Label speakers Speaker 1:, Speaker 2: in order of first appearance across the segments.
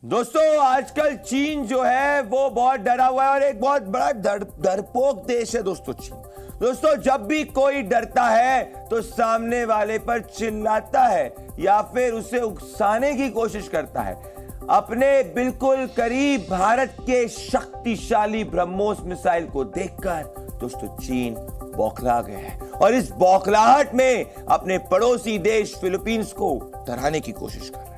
Speaker 1: दोस्तों आजकल चीन जो है वो बहुत डरा हुआ है और एक बहुत बड़ा डरपोक देश है दोस्तों चीन। दोस्तों जब भी कोई डरता है तो सामने वाले पर चिल्लाता है या फिर उसे उकसाने की कोशिश करता है। अपने बिल्कुल करीब भारत के शक्तिशाली ब्रह्मोस मिसाइल को देखकर दोस्तों चीन बौखला गया है और इस बौखलाहट में अपने पड़ोसी देश फिलीपींस को डराने की कोशिश कर रहा है।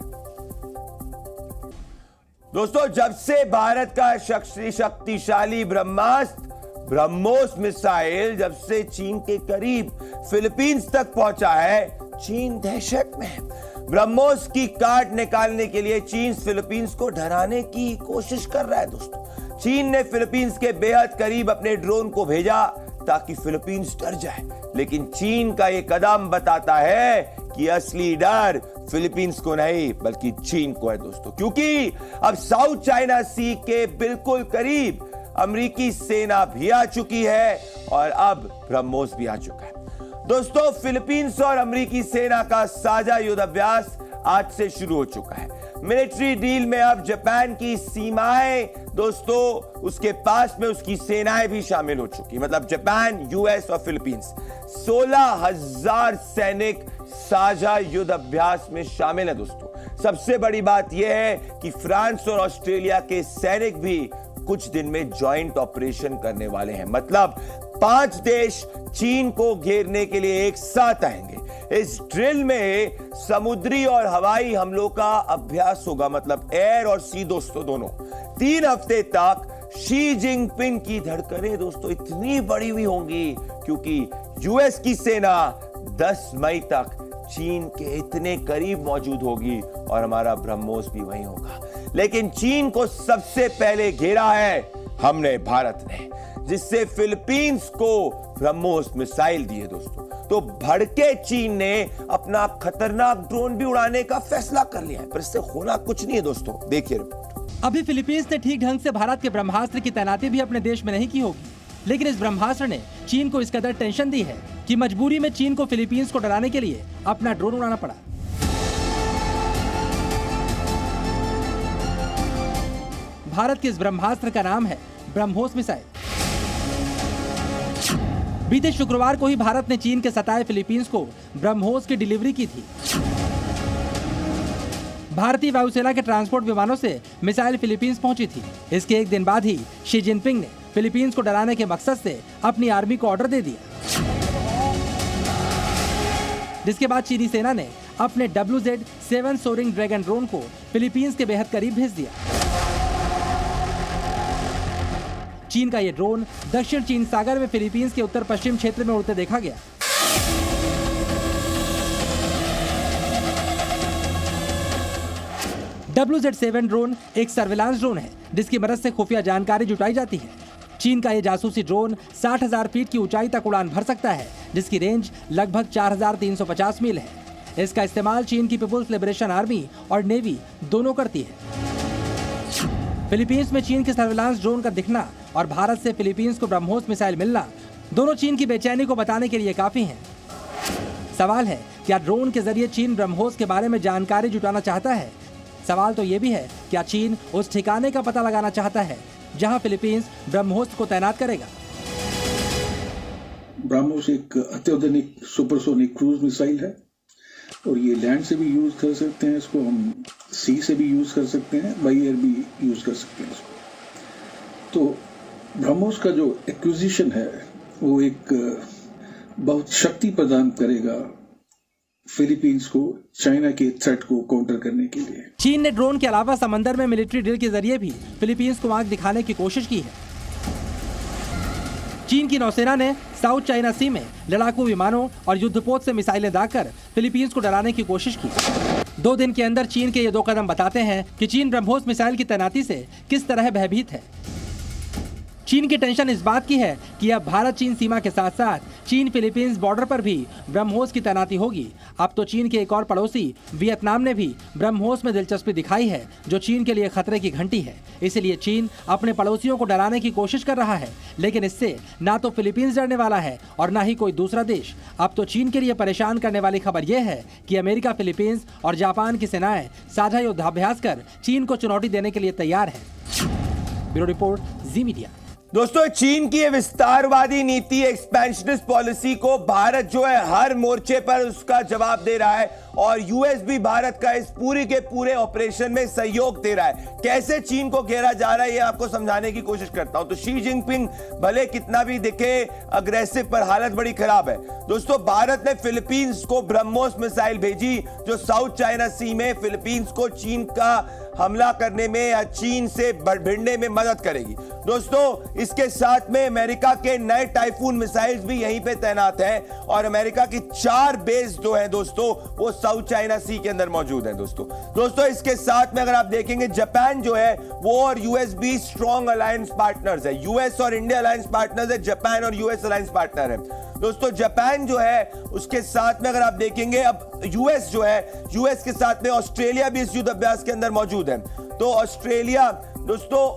Speaker 1: दोस्तों जब से भारत का शक्तिशाली ब्रह्मास्त्र ब्रह्मोस मिसाइल जब से चीन के करीब फिलीपींस तक पहुंचा है, चीन दहशत में है। ब्रह्मोस की काट निकालने के लिए चीन फिलीपींस को डराने की कोशिश कर रहा है। दोस्तों चीन ने फिलीपींस के बेहद करीब अपने ड्रोन को भेजा ताकि फिलीपींस डर जाए, लेकिन चीन का यह कदम बताता है कि असली डर फिलीपींस को नहीं बल्कि चीन को है दोस्तों, क्योंकि अब साउथ चाइना सी के बिल्कुल करीब अमेरिकी सेना भी आ चुकी है और अब ब्रह्मोस भी आ चुका है। दोस्तों फिलीपींस और अमेरिकी सेना का साझा युद्धाभ्यास आज से शुरू हो चुका है। मिलिट्री डील में अब जापान की सीमाएं दोस्तों उसके पास में उसकी सेनाएं भी शामिल हो चुकी, मतलब जापान, यूएस और फिलीपींस 16,000 सैनिक साझा युद्ध अभ्यास में शामिल है। दोस्तों सबसे बड़ी बात यह है कि फ्रांस और ऑस्ट्रेलिया के सैनिक भी कुछ दिन में जॉइंट ऑपरेशन करने वाले हैं, मतलब 5 देश चीन को घेरने के लिए एक साथ आएंगे। इस ड्रिल में समुद्री और हवाई हमलों का अभ्यास होगा, मतलब एयर और सी दोस्तों दोनों। 3 हफ्ते तक शी जिनपिंग की धड़कनें दोस्तों इतनी बढ़ी हुई होंगी क्योंकि यूएस की सेना 10 मई तक चीन के इतने करीब मौजूद होगी और हमारा ब्रह्मोस भी वहीं होगा। लेकिन चीन को सबसे पहले घेरा है हमने, भारत ने, जिससे फिलीपींस को ब्रह्मोस मिसाइल दिए दोस्तों। तो भड़के चीन ने अपना खतरनाक ड्रोन भी उड़ाने का फैसला कर लिया है, पर इससे होना कुछ नहीं है दोस्तों। देखिए रिपोर्ट।
Speaker 2: अभी फिलीपींस ने ठीक ढंग से भारत के ब्रह्मास्त्र की तैनाती भी अपने देश में नहीं की होगी, लेकिन इस ब्रह्मास्त्र ने चीन को इस कदर टेंशन दी है कि मजबूरी में चीन को फिलीपींस को डराने के लिए अपना ड्रोन उड़ाना पड़ा। भारत के इस ब्रह्मास्त्र का नाम है ब्रह्मोस मिसाइल। बीते शुक्रवार को ही भारत ने चीन के सताए फिलीपींस को ब्रह्मोस की डिलीवरी की थी। भारतीय वायुसेना के ट्रांसपोर्ट विमानों से मिसाइल फिलीपींस पहुंची थी। इसके एक दिन बाद ही शी जिनपिंग ने फिलीपींस को डराने के मकसद से अपनी आर्मी को ऑर्डर दे दिया, जिसके बाद चीनी सेना ने अपने WZ-7 सोरिंग ड्रैगन ड्रोन को फिलीपींस के बेहद करीब भेज दिया। चीन का यह ड्रोन दक्षिण चीन सागर में फिलीपींस के उत्तर पश्चिम क्षेत्र में उड़ते देखा गया। WZ-7 ड्रोन एक सर्विलांस ड्रोन है जिसकी मदद से खुफिया जानकारी जुटाई जाती है। चीन का यह जासूसी ड्रोन 60,000 फीट की ऊंचाई तक उड़ान भर सकता है, जिसकी रेंज लगभग 4,350 मील है। इसका इस्तेमाल चीन की पीपुल्स लिबरेशन आर्मी और नेवी दोनों करती है। फिलीपींस में चीन के सर्विलांस ड्रोन का दिखना और भारत से फिलीपींस को ब्रह्मोस मिसाइल मिलना दोनों चीन की बेचैनी को बताने के लिए काफी हैं। सवाल है, क्या ड्रोन के जरिए चीन ब्रह्मोस के बारे में जानकारी जुटाना चाहता है? सवाल तो ये भी है, क्या चीन उस ठिकाने का पता लगाना चाहता है जहां फिलीपींस ब्रह्मोस को तैनात करेगा?
Speaker 3: ब्रह्मोस एक अत्याधुनिक सुपरसोनिक क्रूज मिसाइल है और ये लैंड से भी यूज कर सकते हैं, इसको हम सी से भी यूज कर सकते हैं, बाई एयर भी यूज कर सकते हैं इसको। तो ब्रह्मोस का जो एक्विजिशन है वो एक बहुत शक्ति प्रदान करेगा फिलीपींस को चाइना के थ्रेट को काउंटर करने के लिए।
Speaker 2: चीन ने ड्रोन के अलावा समंदर में मिलिट्री ड्रिल के जरिए भी फिलीपींस को आंख दिखाने की कोशिश की है। चीन की नौसेना ने साउथ चाइना सी में लड़ाकू विमानों और युद्धपोत से मिसाइलें दागकर फिलीपींस को डराने की कोशिश की। 2 दिन के अंदर चीन के ये 2 कदम बताते हैं कि चीन ब्रह्मोस मिसाइल की तैनाती से किस तरह भयभीत है। चीन की टेंशन इस बात की है कि अब भारत चीन सीमा के साथ साथ चीन फिलीपींस बॉर्डर पर भी ब्रह्मोस की तैनाती होगी। अब तो चीन के एक और पड़ोसी वियतनाम ने भी ब्रह्मोस में दिलचस्पी दिखाई है, जो चीन के लिए खतरे की घंटी है। इसलिए चीन अपने पड़ोसियों को डराने की कोशिश कर रहा है, लेकिन इससे ना तो फिलीपींस डरने वाला है और ना ही कोई दूसरा देश। अब तो चीन के लिए परेशान करने वाली खबर यह है कि अमेरिका, फिलीपींस और जापान की सेनाएं साझा युद्धाभ्यास कर चीन को चुनौती देने के लिए तैयार है। ब्यूरो रिपोर्ट, जी मीडिया।
Speaker 1: दोस्तों, चीन की ये विस्तारवादी नीति, एक्सपेंशनिस्ट पॉलिसी को भारत जो है हर मोर्चे पर उसका जवाब दे रहा है और यूएस भी भारत का इस पूरी के पूरे ऑपरेशन में सहयोग दे रहा है। कैसे चीन को घेरा जा रहा है ये आपको समझाने की कोशिश करता हूं। तो शी जिनपिंग भले कितना भी दिखे अग्रेसिव, पर हालत बड़ी खराब है। दोस्तों, भारत ने फिलीपींस को ब्रह्मोस मिसाइल भेजी जो साउथ चाइना सी में फिलीपींस को चीन का हमला करने में या चीन से भिड़ने में मदद करेगी। दोस्तों, इसके साथ में अमेरिका के नए टाइफून मिसाइल्स भी यहीं पे तैनात हैं और अमेरिका की 4 बेस जो है दोस्तों वो साउथ चाइना सी के अंदर मौजूद हैं। दोस्तों इसके साथ में अगर आप देखेंगे, जापान जो है वो और यूएस भी स्ट्रॉन्ग अलायंस पार्टनर्स है। यूएस और इंडिया अलायंस पार्टनर्स है, जापान और यूएस अलायंस पार्टनर है। दोस्तों, जापान जो है उसके साथ में अगर आप देखेंगे, अब यूएस जो है, यूएस के साथ में ऑस्ट्रेलिया भी इस युद्ध अभ्यास के अंदर मौजूद है। तो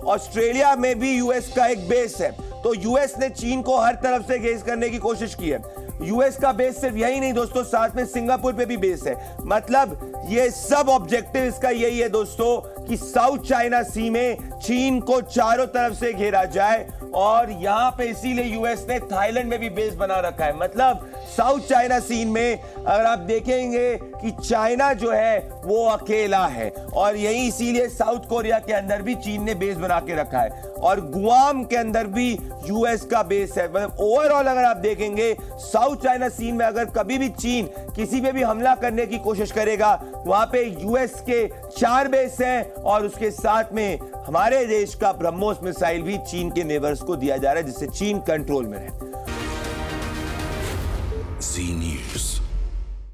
Speaker 1: ऑस्ट्रेलिया में भी यूएस का एक बेस है। तो यूएस ने चीन को हर तरफ से गेज करने की कोशिश की है। यूएस का बेस सिर्फ यही नहीं दोस्तों, साथ में सिंगापुर पे भी बेस है। मतलब ये सब ऑब्जेक्टिव इसका यही है दोस्तों कि साउथ चाइना सी में चीन को चारों तरफ से घेरा जाए और यहां पे इसीलिए यूएस ने थाईलैंड में भी बेस बना रखा है। मतलब साउथ चाइना सीन में अगर आप देखेंगे कि चाइना जो है वो अकेला है और यही इसीलिए साउथ कोरिया के अंदर भी चीन ने बेस बना के रखा है और गुआम के अंदर भी यूएस का बेस है। मतलब ओवरऑल अगर आप देखेंगे साउथ चाइना सीन में अगर कभी भी चीन किसी पे भी हमला करने की कोशिश करेगा, वहां पे यूएस के 4 बेस हैं और उसके साथ में हमारे देश का ब्रह्मोस मिसाइल भी चीन के नेबर्स को दिया जा रहा है, जिससे चीन कंट्रोल में रहे।